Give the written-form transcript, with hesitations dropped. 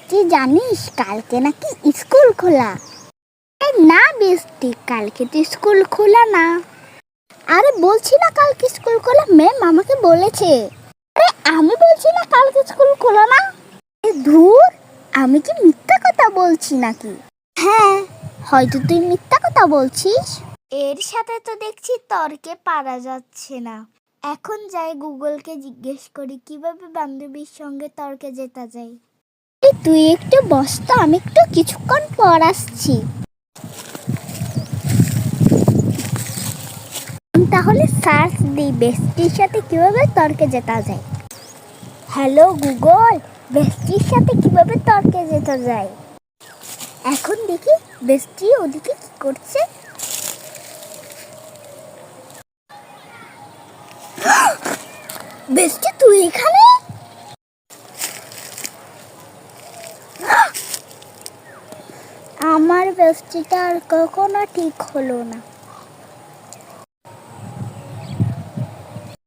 বেস্টি জানিস কালকে নাকি স্কুল খোলা? না বেস্টি, কালকে তো স্কুল খোলা না। আরে বলছি না কালকে স্কুল খোলা, ম্যাম আমাকে বলেছে। আরে আমি বলছি না কালকে স্কুল খোলা না। ধুর, আমি কি মিথ্যা কথা বলছি নাকি? হ্যাঁ, হয়তো তুই মিথ্যা কথা বলছিস। এর সাথে তো দেখছি তর্কে পারা যাচ্ছে না। এখন যাই গুগলকে জিজ্ঞেস করি কিভাবে বান্ধবীর সঙ্গে তর্কে জেতা যায়। তুই একটু বস তো, আমি একটু কিছুক্ষণ পর আসছি। তাহলে সার্চ দিই বেস্টির সাথে কিভাবে তর্কে জেতা যায়। হ্যালো গুগল, বেস্টির সাথে কিভাবে তর্কে জেতা যায়। এখন দেখি বেস্টি ওদিকে কি করছে। বেস্টি তুই এখানে? আমার বেস্টিটা আর কখনো ঠিক হলো না।